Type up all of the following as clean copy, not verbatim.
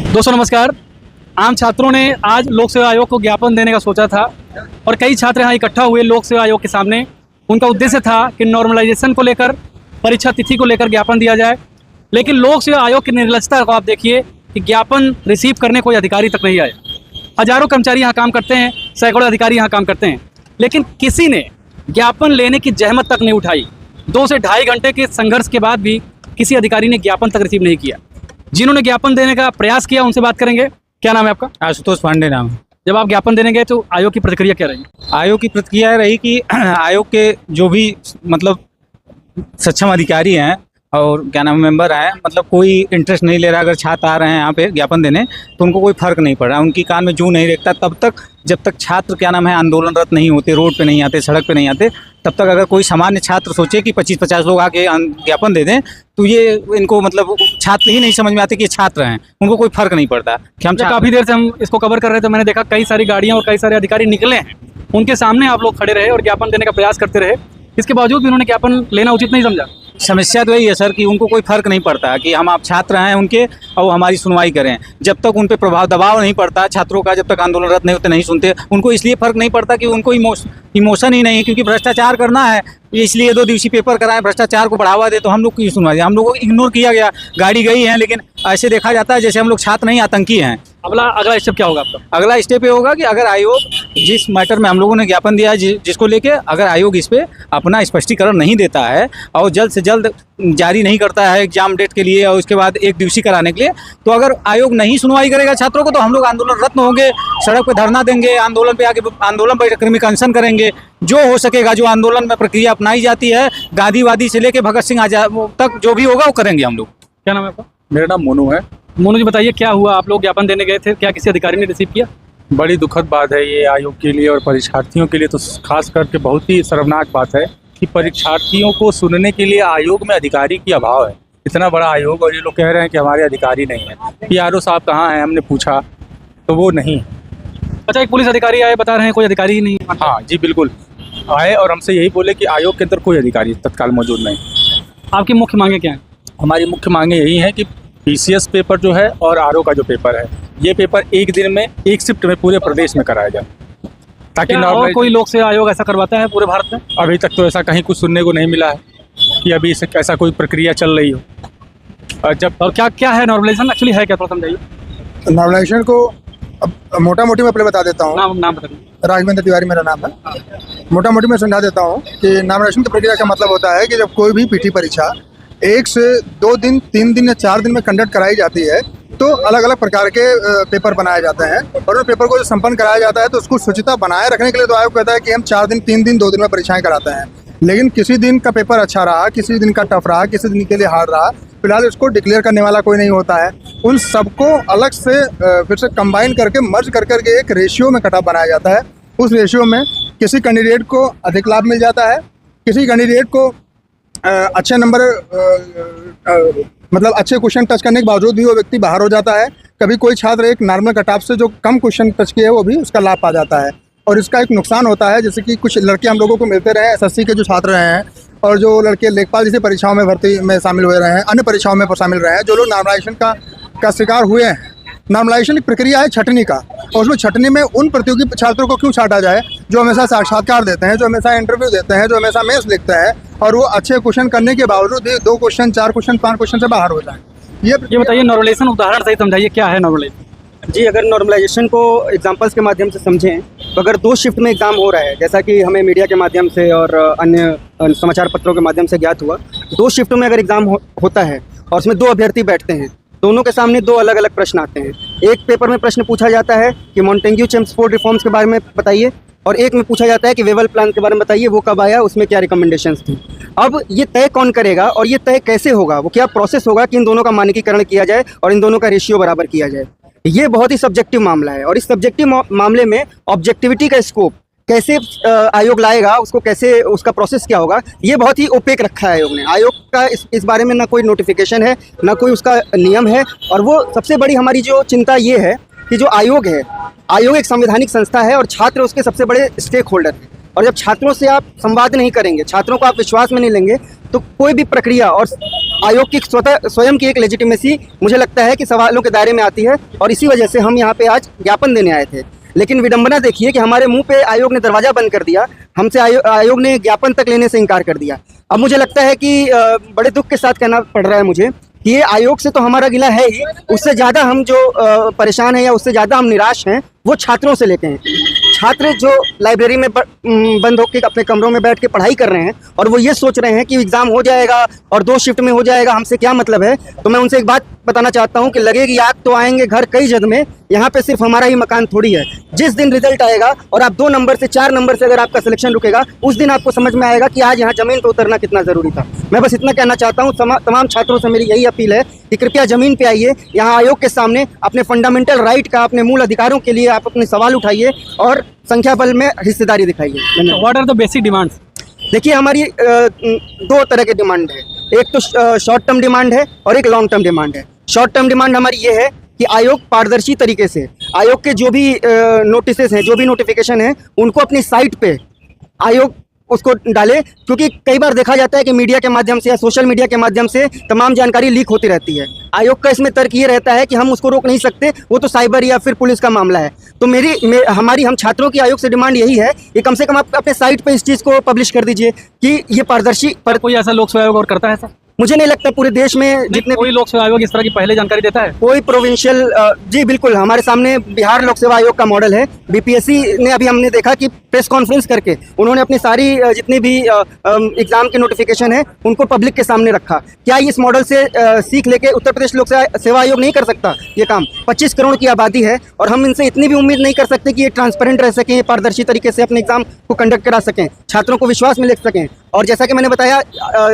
दोस्तों नमस्कार। आम छात्रों ने आज लोक सेवा आयोग को ज्ञापन देने का सोचा था और कई छात्र यहाँ इकट्ठा हुए लोक सेवा आयोग के सामने। उनका उद्देश्य था कि नॉर्मलाइजेशन को लेकर, परीक्षा तिथि को लेकर ज्ञापन दिया जाए। लेकिन लोक सेवा आयोग की निर्लजता को आप देखिए कि ज्ञापन रिसीव करने कोई अधिकारी तक नहीं आए। हजारों कर्मचारी यहाँ काम करते हैं, सैकड़ों अधिकारी यहाँ काम करते हैं, लेकिन किसी ने ज्ञापन लेने की जहमत तक नहीं उठाई। 2 से ढाई घंटे के संघर्ष के बाद भी किसी अधिकारी ने ज्ञापन तक रिसीव नहीं किया। जिन्होंने ज्ञापन देने का प्रयास किया उनसे बात करेंगे। क्या नाम है आपका? आशुतोष पांडे नाम है। जब आप ज्ञापन देने गए तो आयोग की प्रतिक्रिया क्या रही? आयोग की प्रतिक्रिया रही कि आयोग के जो भी मतलब सक्षम अधिकारी हैं और क्या नाम मेंबर हैं, मतलब कोई इंटरेस्ट नहीं ले रहा। अगर छात्र आ रहे हैं यहाँ पे ज्ञापन देने तो उनको कोई फर्क नहीं पड़ रहा, उनकी कान में जूं नहीं रेखता। तब तक जब तक छात्र क्या नाम है आंदोलनरत नहीं होते, रोड पे नहीं आते, सड़क पे नहीं आते, तब तक अगर कोई सामान्य छात्र सोचे कि 25-50 लोग आके ज्ञापन दे दें तो ये इनको मतलब छात्र ही नहीं समझ में आते कि ये छात्र हैं, उनको कोई फर्क नहीं पड़ता कि हम काफ़ी देर से हम इसको कवर कर रहे थे। मैंने देखा कई सारी गाड़ियाँ और कई सारे अधिकारी निकले हैं, उनके सामने आप लोग खड़े रहे और ज्ञापन देने का प्रयास करते रहे। इसके बावजूद भी उन्होंने ज्ञापन लेना उचित नहीं समझा। समस्या तो यही है सर कि उनको कोई फर्क नहीं पड़ता कि हम आप छात्र हैं उनके और हमारी सुनवाई करें। जब तक उन पे दबाव नहीं पड़ता छात्रों का, जब तक आंदोलनरत नहीं होते, नहीं सुनते, उनको इसलिए फर्क नहीं पड़ता कि उनको इमोशन ही नहीं है, क्योंकि भ्रष्टाचार करना है इसलिए 2 दिवसीय पेपर कराएं, भ्रष्टाचार को बढ़ावा दे। तो हम लोग की सुनवाई, हम लोगों को इग्नोर किया गया। गाड़ी गई है लेकिन ऐसे देखा जाता है जैसे हम लोग छात्र नहीं आतंकी हैं। अगला स्टेप क्या होगा आपका? अगला स्टेप ये होगा कि अगर आयोग जिस मैटर में हम लोगों ने ज्ञापन दिया है जिसको लेके अगर आयोग इस पे अपना स्पष्टीकरण नहीं देता है और जल्द से जल्द जारी नहीं करता है एग्जाम डेट के लिए और उसके बाद 1 दिवसीय कराने के लिए, तो अगर आयोग नहीं सुनवाई करेगा छात्रों को तो हम लोग आंदोलनरत होंगे, सड़क पे धरना देंगे, आंदोलन पे आके आंदोलन पर कृमिक अनशन करेंगे। जो हो सकेगा, जो आंदोलन में प्रक्रिया अपनाई जाती है गांधीवादी से लेके भगत सिंह आजाद तक जो भी होगा वो करेंगे हम लोग। क्या नाम है आपका? मेरा नाम मोनू है। मोनू जी बताइए, क्या हुआ? आप लोग ज्ञापन देने गए थे, क्या किसी अधिकारी ने रिसीव किया? बड़ी दुखद बात है ये आयोग के लिए और परीक्षार्थियों के लिए तो खास करके बहुत ही शर्मनाक बात है कि परीक्षार्थियों को सुनने के लिए आयोग में अधिकारी की अभाव है। इतना बड़ा आयोग और ये लोग कह रहे हैं कि हमारे अधिकारी नहीं है। PRO साहब कहाँ हैं, हमने पूछा तो वो नहीं। अच्छा, एक पुलिस अधिकारी आए, बता रहे हैं कोई अधिकारी ही नहीं है। हाँ जी बिल्कुल आए और हमसे यही बोले कि आयोग के अंदर कोई अधिकारी तत्काल मौजूद नहीं। आपकी मुख्य मांगे क्या हैं? हमारी मुख्य मांगे यही है कि PCS पेपर जो है और RO का जो पेपर है, ये पेपर एक दिन में, एक शिफ्ट में पूरे प्रदेश में कराया जाए, ताकि और कोई लोक सेवा आयोग ऐसा करवाता है पूरे भारत में? अभी तक तो ऐसा कहीं कुछ सुनने को नहीं मिला है कि अभी इसे ऐसा कोई प्रक्रिया चल रही हो। और क्या है नॉर्मलाइजेशन, एक्चुअली है क्या, थोड़ा समझाइए। नॉर्मलाइजेशन को अब मोटा मोटी मैं पहले बता देता हूँ। नाम बताइए। राघवेंद्र तिवारी मेरा नाम है। मोटा मोटी मैं समझा देता हूँ कि नॉर्मलाइजेशन की प्रक्रिया का मतलब होता है कि जब कोई भी PT परीक्षा 1 से 2 दिन, 3 दिन या 4 दिन में कंडक्ट कराई जाती है तो अलग अलग प्रकार के पेपर बनाए जाते हैं और उस पेपर को जो संपन्न कराया जाता है तो उसको शुचिता बनाए रखने के लिए तो आयोग कहता है कि हम 4 दिन, 3 दिन, 2 दिन में परीक्षाएं कराते हैं। लेकिन किसी दिन का पेपर अच्छा रहा, किसी दिन का टफ रहा, किसी दिन के लिए हार्ड रहा, फिलहाल इसको डिक्लेयर करने वाला कोई नहीं होता है। उन सबको अलग से फिर से कंबाइन करके मर्ज कर करके एक रेशियो में कटऑफ बनाया जाता है। उस रेशियो में किसी कैंडिडेट को अधिक लाभ मिल जाता है, किसी कैंडिडेट को अच्छे नंबर मतलब अच्छे क्वेश्चन टच करने के बावजूद भी वो व्यक्ति बाहर हो जाता है। कभी कोई छात्र एक नॉर्मल कटऑफ से जो कम क्वेश्चन टच किए है वो भी उसका लाभ पा जाता है। और इसका एक नुकसान होता है, जैसे कि कुछ लड़के हम लोगों को मिलते रहे SSC के जो छात्र रहे हैं और जो लड़के लेखपाल जैसी परीक्षाओं में भर्ती में शामिल हुए रहे हैं, अन्य परीक्षाओं में शामिल रहे हैं, जो लोग नॉर्मलाइजेशन का शिकार हुए हैं। नॉर्मलाइजेशन की प्रक्रिया है छटनी का, और उसमें छटनी में उन प्रतियोगी छात्रों को क्यों छाटा जाए जो हमेशा साक्षात्कार देते हैं, जो हमेशा इंटरव्यू देते हैं, जो हमेशा मेंस लिखते हैं और वो अच्छे क्वेश्चन करने के बावजूद भी 2 क्वेश्चन, 4 क्वेश्चन, 5 क्वेश्चन से बाहर हो जाए। ये बताइए, नॉर्मलाइजेशन उदाहरण सही समझाइए, क्या है नॉर्मलाइजेशन? जी, अगर नॉर्मलाइजेशन को एग्जांपल्स के माध्यम से समझें तो अगर 2 शिफ्ट में एग्ज़ाम हो रहा है, जैसा कि हमें मीडिया के माध्यम से और अन्य समाचार पत्रों के माध्यम से ज्ञात हुआ, 2 शिफ्ट में अगर एग्ज़ाम होता है और उसमें 2 अभ्यर्थी बैठते हैं, दोनों के सामने 2 अलग अलग प्रश्न आते हैं। एक पेपर में प्रश्न पूछा जाता है कि मॉन्टेग्यू चेम्सफोर्ड रिफॉर्म्स के बारे में बताइए, और एक में पूछा जाता है कि वेवल प्लान के बारे में बताइए, वो कब आया, उसमें क्या रिकमेंडेशंस थी। अब ये तय कौन करेगा और ये तय कैसे होगा, वो क्या प्रोसेस होगा कि इन दोनों का मानकीकरण किया जाए और इन दोनों का रेशियो बराबर किया जाए। ये बहुत ही सब्जेक्टिव मामला है और इस सब्जेक्टिव मामले में ऑब्जेक्टिविटी का स्कोप कैसे आयोग लाएगा, उसको कैसे, उसका प्रोसेस क्या होगा, ये बहुत ही ओपेक रखा है आयोग ने। आयोग का इस बारे में ना कोई नोटिफिकेशन है, ना कोई उसका नियम है। और वो सबसे बड़ी हमारी जो चिंता ये है कि जो आयोग है, आयोग एक संवैधानिक संस्था है और छात्र उसके सबसे बड़े स्टेक होल्डर हैं। और जब छात्रों से आप संवाद नहीं करेंगे, छात्रों को आप विश्वास में नहीं लेंगे, तो कोई भी प्रक्रिया और आयोग की स्वयं की एक लेजिटिमेसी मुझे लगता है कि सवालों के दायरे में आती है, और इसी वजह से हम यहाँ पे आज ज्ञापन देने आए थे। लेकिन विडंबना देखिए कि हमारे मुंह पे आयोग ने दरवाज़ा बंद कर दिया, हमसे आयोग ने ज्ञापन तक लेने से इनकार कर दिया। अब मुझे लगता है कि बड़े दुख के साथ कहना पड़ रहा है मुझे कि ये आयोग से तो हमारा गिला है ही, उससे ज़्यादा हम जो परेशान हैं या उससे ज़्यादा हम निराश हैं वो छात्रों से लेते हैं। छात्र जो लाइब्रेरी में बंद होकर अपने कमरों में बैठ के पढ़ाई कर रहे हैं और वो ये सोच रहे हैं कि एग्ज़ाम हो जाएगा और 2 शिफ्ट में हो जाएगा, हमसे क्या मतलब है। तो मैं उनसे एक बात बताना चाहता हूँ कि लगेगी आग तो आएंगे घर कई जद में, यहाँ पे सिर्फ हमारा ही मकान थोड़ी है। जिस दिन रिजल्ट आएगा और आप 2 नंबर से 4 नंबर से अगर आपका सिलेक्शन रुकेगा, उस दिन आपको समझ में आएगा कि आज यहाँ ज़मीन पर उतरना कितना ज़रूरी था। मैं बस इतना कहना चाहता हूँ, तमाम छात्रों से मेरी यही अपील है कि कृपया ज़मीन पे आइए, यहाँ आयोग के सामने अपने फंडामेंटल राइट का, अपने मूल अधिकारों के लिए आप अपने सवाल उठाइए और संख्या बल में हिस्सेदारी दिखाइए। धन्यवाद। What are the basic demands? देखिए, हमारी 2 तरह के डिमांड है, एक तो शॉर्ट टर्म डिमांड है और एक लॉन्ग टर्म डिमांड है। शॉर्ट टर्म डिमांड हमारी ये है कि आयोग पारदर्शी तरीके से आयोग के जो भी नोटिसेस हैं, जो भी नोटिफिकेशन है, उनको अपनी साइट पे आयोग उसको डाले, क्योंकि कई बार देखा जाता है कि मीडिया के माध्यम से या सोशल मीडिया के माध्यम से तमाम जानकारी लीक होती रहती है। आयोग का इसमें तर्क ये रहता है कि हम उसको रोक नहीं सकते, वो तो साइबर या फिर पुलिस का मामला है। तो हम छात्रों की आयोग से डिमांड यही है कि कम से कम आप अपने साइट पे इस चीज़ को पब्लिश कर दीजिए कि ये पारदर्शी कोई ऐसा लोक सेवा आयोग और करता है सर? मुझे नहीं लगता पूरे देश में जितने कोई लोक सेवा आयोग इस तरह की पहले जानकारी देता है। कोई प्रोविंशियल जी बिल्कुल, हमारे सामने बिहार लोक सेवा आयोग का मॉडल है। बीपीएससी ने अभी हमने देखा कि प्रेस कॉन्फ्रेंस करके उन्होंने अपनी सारी जितनी भी एग्जाम के नोटिफिकेशन है उनको पब्लिक के सामने रखा। क्या इस मॉडल से सीख लेके उत्तर प्रदेश लोक सेवा आयोग नहीं कर सकता ये काम? 25 करोड़ की आबादी है और हम इनसे इतनी भी उम्मीद नहीं कर सकते कि ये ट्रांसपेरेंट रह सकें, पारदर्शी तरीके से अपने एग्जाम को कंडक्ट करा सकें, छात्रों को विश्वास में ले सकें। और जैसा कि मैंने बताया,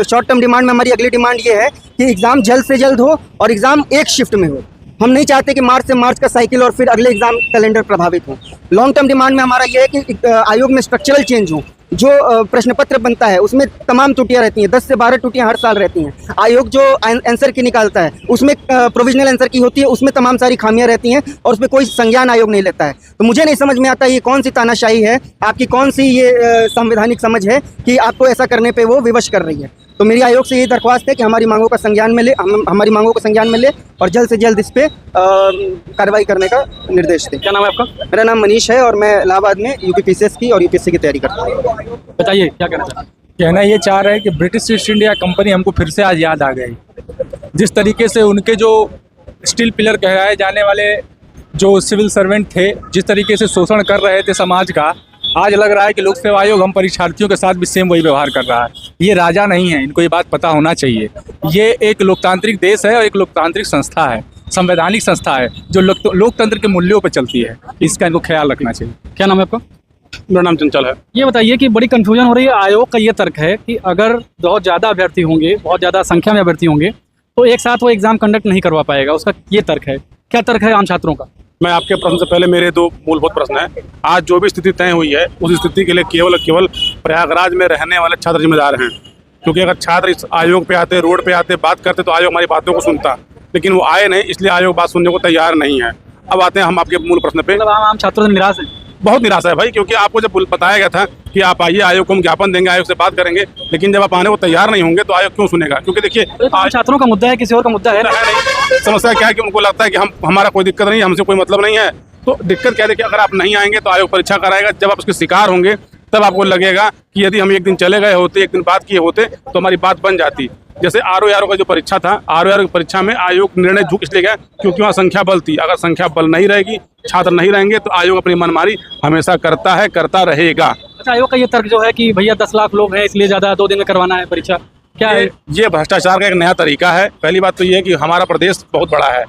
शॉर्ट टर्म डिमांड में हमारी अगली डिमांड ये है कि एग्ज़ाम जल्द से जल्द हो और एग्ज़ाम एक शिफ्ट में हो। हम नहीं चाहते कि मार्च से मार्च का साइकिल और फिर अगले एग्ज़ाम कैलेंडर प्रभावित हो। लॉन्ग टर्म डिमांड में हमारा ये है कि आयोग में स्ट्रक्चरल चेंज हो। जो प्रश्न पत्र बनता है उसमें तमाम त्रुटियां रहती हैं, 10 से 12 त्रुटियां हर साल रहती हैं। आयोग जो आंसर की निकालता है उसमें प्रोविजनल आंसर की होती है, उसमें तमाम सारी खामियां रहती हैं और उसमें कोई संज्ञान आयोग नहीं लेता है। तो मुझे नहीं समझ में आता ये कौन सी तानाशाही है, आपकी कौन सी ये संवैधानिक समझ है कि आपको ऐसा करने पर वो विवश कर रही है। तो मेरी आयोग से ये दरख्वास्त है कि हमारी मांगों का संज्ञान में ले, हमारी मांगों को संज्ञान में ले और जल्द से जल्द इस पर कार्रवाई करने का निर्देश दें। क्या नाम है आपका? मेरा नाम मनीष है और मैं इलाहाबाद में यूपीपीसीएस की और यूपीएससी की तैयारी करता हूँ। बताइए क्या कहना चाहते हैं? कहना ये चाह रहे हैं कि ब्रिटिश ईस्ट इंडिया कंपनी हमको फिर से आज याद आ गई। जिस तरीके से उनके जो स्टील पिलर कहलाए जाने वाले जो सिविल सर्वेंट थे, जिस तरीके से शोषण कर रहे थे समाज का, आज लग रहा है कि लोक सेवा आयोग हम परीक्षार्थियों के साथ भी सेम वही व्यवहार कर रहा है। ये राजा नहीं है, इनको ये बात पता होना चाहिए। ये एक लोकतांत्रिक देश है और एक लोकतांत्रिक संस्था है, संवैधानिक संस्था है जो लोकतंत्र के मूल्यों पर चलती है। इसका इनको ख्याल रखना चाहिए। क्या नाम है आपका? मेरा नाम चंचल है। ये बताइए कि बड़ी कन्फ्यूजन हो रही है। आयोग का ये तर्क है कि अगर बहुत ज़्यादा अभ्यर्थी होंगे, बहुत ज़्यादा संख्या में अभ्यर्थी होंगे तो एक साथ वो एग्ज़ाम कंडक्ट नहीं करवा पाएगा। उसका ये तर्क है। क्या तर्क है आम छात्रों का? मैं आपके प्रश्न से पहले मेरे 2 मूलभूत प्रश्न हैं। आज जो भी स्थिति तय हुई है उस स्थिति के लिए केवल प्रयागराज में रहने वाले छात्र जिम्मेदार हैं, क्योंकि अगर छात्र इस आयोग पे आते, रोड पे आते, बात करते तो आयोग हमारी बातों को सुनता, लेकिन वो आए नहीं, इसलिए आयोग बात सुनने को तैयार नहीं है। अब आते हैं हम आपके मूल प्रश्न पे। मतलब आम छात्रों से निराश है? बहुत निराशा है भाई, क्योंकि आपको जब बताया गया था कि आप आइए, आयोग को हम ज्ञापन देंगे, आयोग से बात करेंगे, लेकिन जब आप आने को तैयार नहीं होंगे तो आयोग क्यों सुनेगा? क्योंकि देखिए आम छात्रों का मुद्दा है, किसी और का मुद्दा है नहीं। समस्या क्या है कि उनको लगता है कि हमारा कोई दिक्कत नहीं है, हमसे कोई मतलब नहीं है। तो दिक्कत क्या है कि अगर आप नहीं आएंगे तो आयोग परीक्षा कराएगा। जब आप उसके शिकार होंगे तब आपको लगेगा कि यदि हम एक दिन चले गए होते, एक दिन बात किए होते तो हमारी बात बन जाती। जैसे आरओ का जो परीक्षा था, आरओ की परीक्षा में आयोग निर्णय झुक इसलिए गया क्योंकि वहाँ संख्या बल थी। अगर संख्या बल नहीं रहेगी, छात्र नहीं रहेंगे तो आयोग अपनी मनमानी हमेशा करता है, करता रहेगा। अच्छा, आयोग का ये तर्क जो है कि भैया 10 लाख लोग हैं इसलिए ज़्यादा 2 दिन में करवाना है परीक्षा, क्या है? ये भ्रष्टाचार का एक नया तरीका है। पहली बात तो ये है कि हमारा प्रदेश बहुत बड़ा है।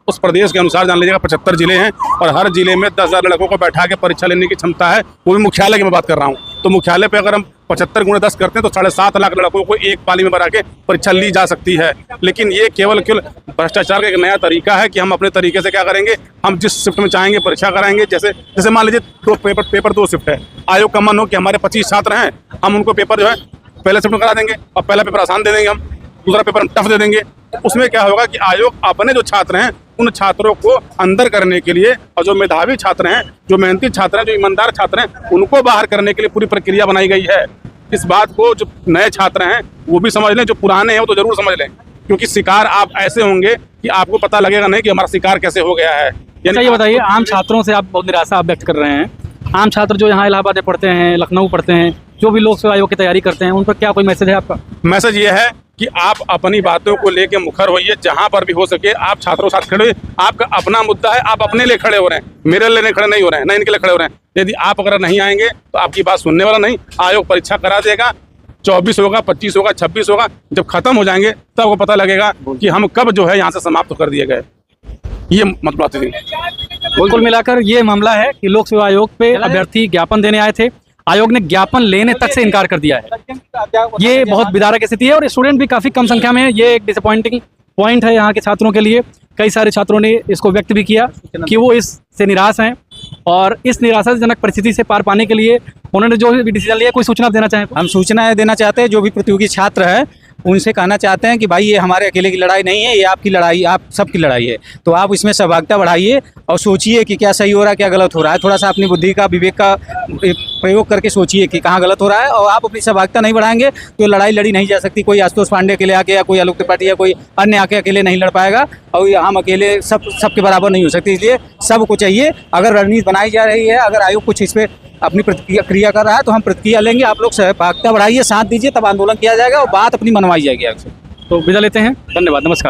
उस प्रदेश के अनुसार जान लीजिएगा 75 जिले हैं और हर जिले में 10,000 लड़कों को बैठा के परीक्षा लेने की क्षमता है। वो भी मुख्यालय की मैं बात कर रहा हूँ। तो मुख्यालय पे अगर हम 75 × 10 करते हैं तो 7.5 लाख लड़कों को एक पाली में भरा के परीक्षा ली जा सकती है। लेकिन ये केवल भ्रष्टाचार का एक नया तरीका है कि हम अपने तरीके से क्या करेंगे, हम जिस शिफ्ट में चाहेंगे परीक्षा कराएंगे। जैसे मान लीजिए 2 शिफ्ट है, आयोग का मन हो कि हमारे 25 छात्र हैं, हम उनको पेपर जो है पहले शिफ्ट में करा देंगे और पहला पेपर आसान दे देंगे, हम दूसरा पेपर हम टफ दे देंगे। उसमें क्या होगा कि आयोग अपने जो छात्र हैं उन छात्रों को अंदर करने के लिए और जो मेधावी छात्र हैं, जो मेहनती छात्र हैं, जो ईमानदार छात्र हैं, उनको बाहर करने के लिए पूरी प्रक्रिया बनाई गई है। इस बात को जो नए छात्र हैं वो भी समझ लें, जो पुराने हैं वो तो जरूर समझ लें, क्योंकि शिकार आप ऐसे होंगे कि आपको पता लगेगा नहीं कि हमारा शिकार कैसे हो गया है। अच्छा ये बताइए, आम छात्रों से आप बहुत निराशा आप व्यक्त कर रहे हैं। आम छात्र जो यहाँ इलाहाबाद में पढ़ते हैं, लखनऊ पढ़ते हैं, जो भी लोक सेवा आयोग की तैयारी करते हैं, उन पर क्या कोई मैसेज है आपका? मैसेज ये है कि आप अपनी बातों को लेके मुखर होइए, जहां पर भी हो सके आप छात्रों के साथ खड़े होइए। आपका अपना मुद्दा है, आप अपने लिए खड़े हो रहे हैं, मेरे लिए खड़े नहीं हो रहे हैं, ना इनके लिए खड़े हो रहे हैं। यदि आप अगर नहीं आएंगे तो आपकी बात सुनने वाला नहीं। आयोग परीक्षा करा देगा, 24 होगा, 25 होगा, 26 होगा। जब खत्म हो जाएंगे तब आपको पता लगेगा कि हम कब जो है यहाँ से समाप्त कर दिए गए। ये मतलब थी। कुल मिलाकर ये मामला है कि लोक सेवा आयोग पे अभ्यर्थी ज्ञापन देने आए थे, आयोग ने ज्ञापन लेने तक से इनकार कर दिया है। ये बहुत विदारक स्थिति है और स्टूडेंट भी काफ़ी कम संख्या में है। ये एक डिसअपॉइंटिंग पॉइंट है यहाँ के छात्रों के लिए। कई सारे छात्रों ने इसको व्यक्त भी किया कि वो इससे निराश हैं और इस निराशाजनक परिस्थिति से पार पाने के लिए उन्होंने जो भी डिसीजन लिया, कोई सूचना देना चाहें? हम सूचना देना चाहते हैं, जो भी प्रतियोगी छात्र है उनसे कहना चाहते हैं कि भाई ये हमारे अकेले की लड़ाई नहीं है, ये आपकी लड़ाई, आप सबकी लड़ाई है। तो आप इसमें सहभागिता बढ़ाइए और सोचिए कि क्या सही हो रहा है, क्या गलत हो रहा है। थोड़ा सा अपनी बुद्धि का, विवेक का प्रयोग करके सोचिए कि कहाँ गलत हो रहा है। और आप अपनी सहभागिता नहीं बढ़ाएंगे तो लड़ाई लड़ी नहीं जा सकती। कोई आशुतोष पांडे अकेले आके या कोई आलोक त्रिपाठी या कोई अन्य आके अकेले नहीं लड़ पाएगा और हम अकेले सबके बराबर नहीं हो सकते। इसलिए सबको चाहिए, अगर रणनीति बनाई जा रही है, अगर आयोग कुछ इस पर अपनी प्रतिक्रिया कर रहा है तो हम प्रतिक्रिया लेंगे। आप लोग सहभागिता बढ़ाइए, साथ दीजिए, तब आंदोलन किया जाएगा और बात अपनी मनवाई जाएगी आपसे। तो विदा लेते हैं, धन्यवाद, नमस्कार।